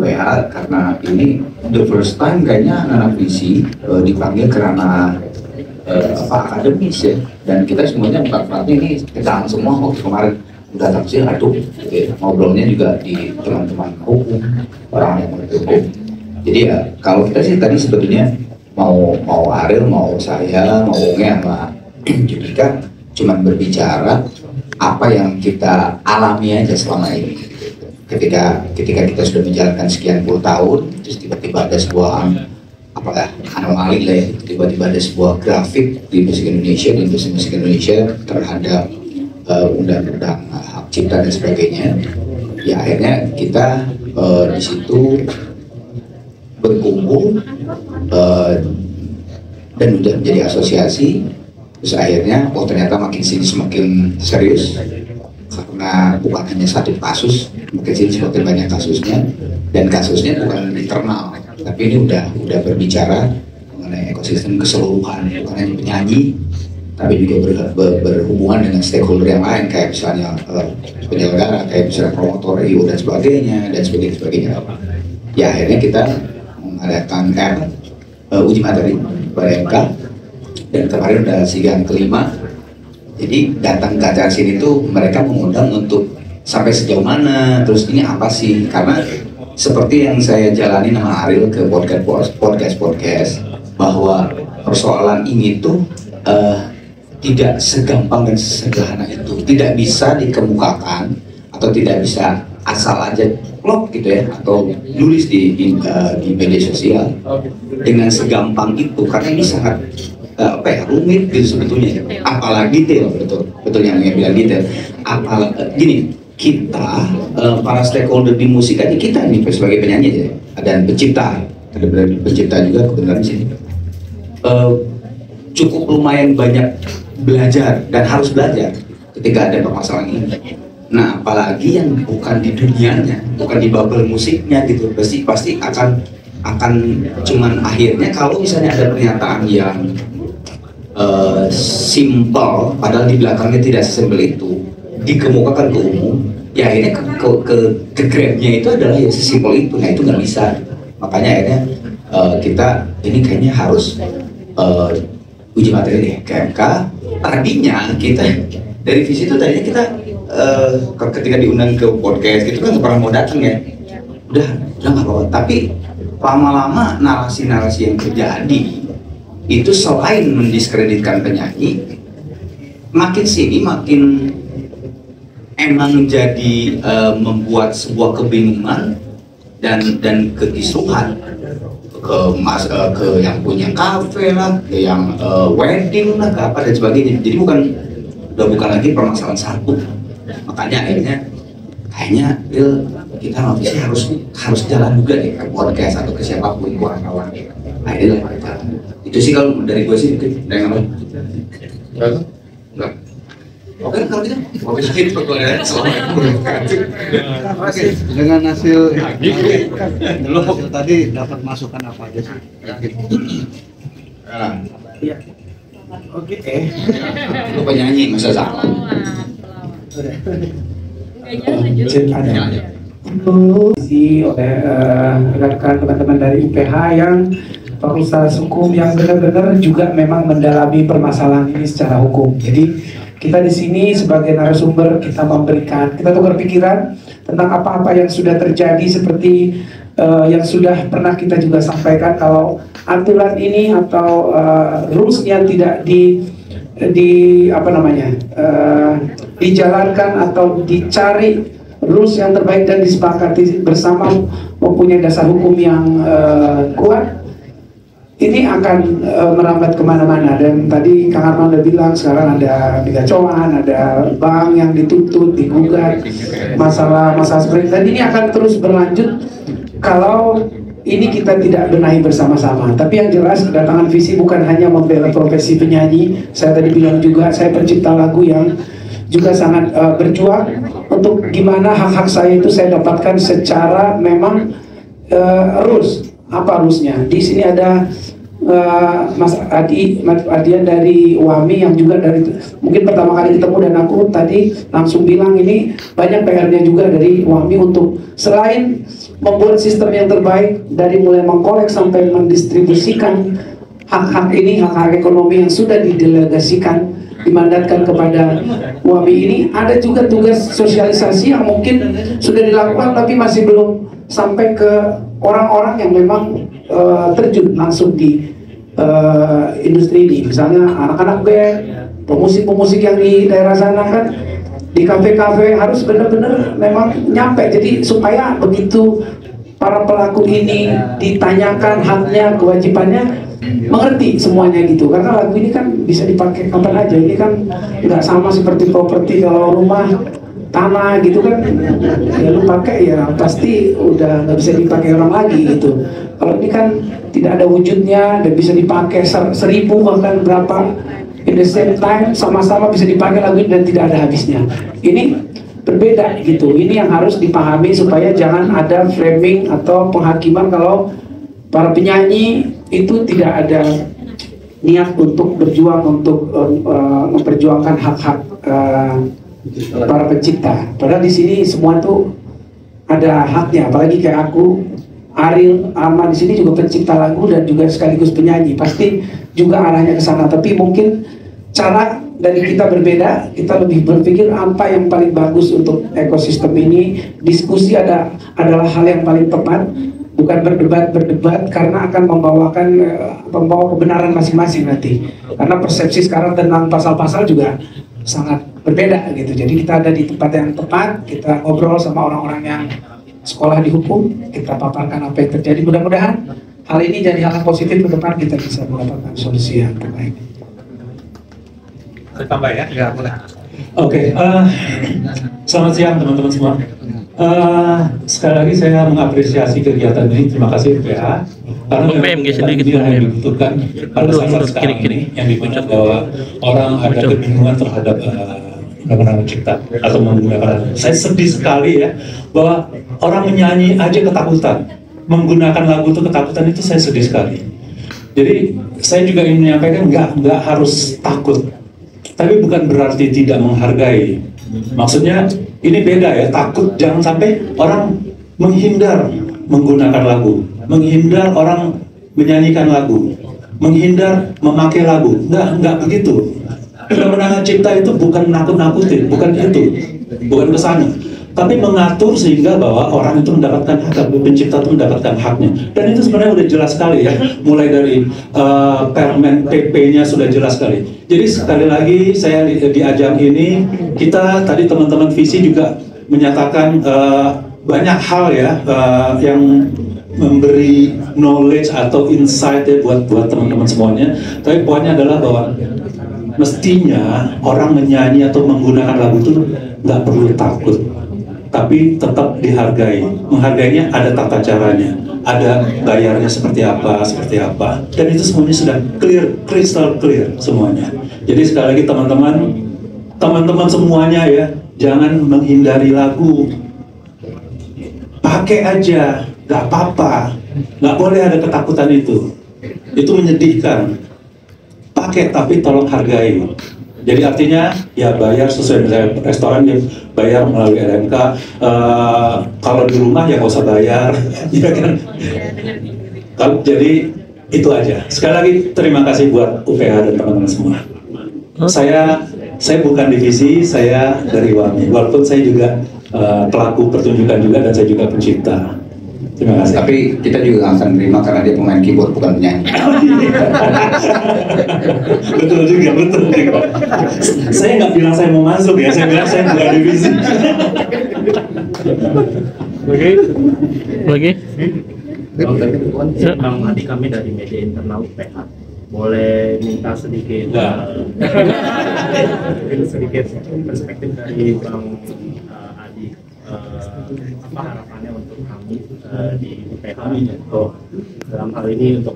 UPH karena ini the first time kayaknya anak visi dipanggil karena akademis ya, dan kita semuanya empat-empatnya ini tegang semua waktu kemarin udah taksi aduh ngobrolnya juga di teman-teman hukum, orang yang mengerti hukum. Jadi ya kalau kita sih tadi sebetulnya mau Ariel, mau saya, mau Unge sama Judika cuman berbicara apa yang kita alami aja selama ini. Ketika kita sudah menjalankan sekian puluh tahun, terus tiba-tiba ada sebuah anomali lah ya, tiba-tiba ada sebuah grafik di musik Indonesia, di industri musik Indonesia terhadap undang-undang hak cipta dan sebagainya. Ya akhirnya kita di situ berkumpul dan udah menjadi asosiasi. Terus akhirnya ternyata makin sini semakin serius karena bukan hanya satu kasus, makin sini semakin banyak kasusnya, dan kasusnya bukan internal, tapi ini udah berbicara mengenai ekosistem keseluruhan, bukan hanya penyanyi, tapi juga berhubungan dengan stakeholder yang lain kayak misalnya penyelenggara, kayak misalnya promotor, IO dan sebagainya. Ya akhirnya kita mengadakan uji materi pada MK, dan kemarin udah sidang kelima. Jadi datang ke acara sini tuh mereka mengundang untuk sampai sejauh mana, terus ini apa sih, karena seperti yang saya jalani sama Ariel ke podcast bahwa persoalan ini tuh tidak segampang dan sesederhana itu, tidak bisa dikemukakan atau tidak bisa asal aja plot gitu ya, atau nulis di media sosial dengan segampang itu, karena ini sangat rumit gitu sebetulnya, apalagi detail, betul yang bilang detail. Gini, kita para stakeholder di musik aja, kita ini sebagai penyanyi aja dan pencipta, ada pencipta juga kebenaran sih, cukup lumayan banyak belajar dan harus belajar ketika ada permasalahan ini. Nah apalagi yang bukan di dunianya, bukan di bubble musiknya gitu, pasti akan cuman akhirnya kalau misalnya ada pernyataan yang simple, padahal di belakangnya tidak sesimpel itu, dikemukakan ke umum, ya akhirnya ke grabnya itu adalah ya sesimpel itu. Nah itu nggak bisa, makanya akhirnya kita ini kayaknya harus uji materi deh ke MK. Tadinya kita dari visi itu tadinya kita ketika diundang ke podcast gitu kan nggak pernah mau datang ya, udah nggak apa-apa. Tapi lama-lama narasi-narasi yang terjadi itu selain mendiskreditkan penyanyi, makin sini makin emang jadi membuat sebuah kebingungan dan kekisruhan ke yang punya kafe lah, ke yang wedding lah, ke apa dan sebagainya. Jadi udah bukan lagi permasalahan satu. Makanya akhirnya kayaknya kita habisnya harus jalan juga deh ke podcast atau ke siapapun, kawan-kawan. Akhirnya lah jalan. Itu sih kalau dari gue sih mungkin. Dari apa? Enggak. Oke, kalau gitu mau bikin perkuliahan dengan hasil tadi dapat masukan apa aja sih? Iya. Oke. Lu penyanyi masa salah. Diisi oleh rekan teman-teman dari UPH yang fakultas hukum yang benar-benar juga memang mendalami permasalahan ini secara hukum. Jadi kita di sini sebagai narasumber kita tukar pikiran tentang apa-apa yang sudah terjadi, seperti yang sudah pernah kita juga sampaikan, kalau aturan ini atau rules yang tidak dijalankan atau dicari rules yang terbaik dan disepakati bersama mempunyai dasar hukum yang kuat, ini akan merambat kemana-mana. Dan tadi Kang Arman udah bilang sekarang ada bigacoan, ada bank yang dituntut, digugat, masalah seperti itu. Dan ini akan terus berlanjut kalau ini kita tidak benahi bersama-sama. Tapi yang jelas kedatangan visi bukan hanya membela profesi penyanyi. Saya tadi bilang juga saya pencipta lagu yang juga sangat berjuang untuk gimana hak-hak saya itu saya dapatkan secara memang rules. Apa rulesnya? Di sini ada Mas Adian dari WAMI yang juga dari mungkin pertama kali ketemu, dan aku tadi langsung bilang ini banyak PR-nya juga dari WAMI untuk selain membuat sistem yang terbaik dari mulai mengkolek sampai mendistribusikan hak-hak ini, hak-hak ekonomi yang sudah didelegasikan, dimandatkan kepada WAMI ini. Ada juga tugas sosialisasi yang mungkin sudah dilakukan tapi masih belum sampai ke orang-orang yang memang terjun langsung di industri ini. Misalnya anak-anak band, pemusik-pemusik yang di daerah sana kan, di kafe-kafe harus benar-benar memang nyampe. Jadi supaya begitu para pelaku ini ditanyakan haknya, kewajibannya, mengerti semuanya gitu. Karena lagu ini kan bisa dipakai kapan aja. Ini kan nggak sama seperti properti, kalau rumah tanah gitu kan, ya lu pakai ya pasti udah nggak bisa dipakai orang lagi gitu. Kalau ini kan tidak ada wujudnya dan bisa dipakai 1000 bahkan berapa in the same time, sama-sama bisa dipakai lagu ini dan tidak ada habisnya. Ini berbeda gitu. Ini yang harus dipahami supaya jangan ada framing atau penghakiman kalau para penyanyi itu tidak ada niat untuk berjuang untuk memperjuangkan hak-hak para pencipta. Padahal di sini semua tuh ada haknya. Apalagi kayak aku, Ariel, Arman di sini juga pencipta lagu dan juga sekaligus penyanyi. Pasti juga arahnya ke sana. Tapi mungkin cara dari kita berbeda. Kita lebih berpikir apa yang paling bagus untuk ekosistem ini. Diskusi adalah hal yang paling tepat. Bukan berdebat karena akan membawa kebenaran masing-masing nanti. Karena persepsi sekarang tentang pasal-pasal juga sangat berbeda gitu. Jadi kita ada di tempat yang tepat, kita ngobrol sama orang-orang yang sekolah di hukum, kita paparkan apa yang terjadi. Mudah-mudahan hal ini jadi hal yang positif ke depan, kita bisa mendapatkan solusi yang terbaik. Saya tambah ya? Ya, boleh. Oke, selamat siang teman-teman semua. Sekali lagi saya mengapresiasi kegiatan ini. Terima kasih UPH karena ini yang dibutuhkan pada saat sekarang ini, yang dibutuhkan bahwa orang ada kebingungan terhadap undang-undang cipta atau menggunakan. Saya sedih sekali ya bahwa orang menyanyi aja ketakutan, menggunakan lagu itu ketakutan, itu saya sedih sekali. Jadi saya juga ingin menyampaikan nggak harus takut, tapi bukan berarti tidak menghargai. Maksudnya ini beda ya, takut jangan sampai orang menghindar menggunakan lagu, menghindar orang menyanyikan lagu, menghindar memakai lagu. Enggak begitu. Undang-undang cipta itu bukan nakut-nakutin, bukan itu, bukan ke sana. Tapi mengatur sehingga bahwa orang itu mendapatkan hak, pencipta itu mendapatkan haknya. Dan itu sebenarnya udah jelas sekali ya, mulai dari Permen PP-nya sudah jelas sekali. Jadi sekali lagi saya di ajang ini, kita tadi teman-teman visi juga menyatakan banyak hal ya yang memberi knowledge atau insight ya buat teman-teman semuanya. Tapi poinnya adalah bahwa mestinya orang menyanyi atau menggunakan lagu itu nggak perlu takut, tapi tetap dihargai. Menghargainya ada tata caranya, ada bayarnya seperti apa, dan itu semuanya sudah clear, crystal clear semuanya. Jadi sekali lagi teman-teman semuanya ya, jangan menghindari lagu, pakai aja, nggak apa-apa, nggak boleh ada ketakutan itu menyedihkan. Pakai tapi tolong hargai. Jadi artinya ya bayar sesuai, misalnya restoran dia bayar melalui RMK, kalau di rumah ya nggak usah bayar, ya kan? Jadi itu aja. Sekali lagi terima kasih buat UPH dan teman-teman semua. Saya bukan divisi, saya dari WAMI. Walaupun saya juga pelaku pertunjukan juga dan saya juga pencipta. Terima kasih. Tapi kita juga akan terima karena dia pemain keyboard bukan penyanyi. betul juga. Saya nggak bilang saya mau masuk ya, saya bilang saya bukan divisi. Lagi? Bang Adi, kami dari media internal UPH, boleh minta sedikit sedikit perspektif dari Bang Adi, apa harapannya untuk kami di UPH untuk dalam hal ini untuk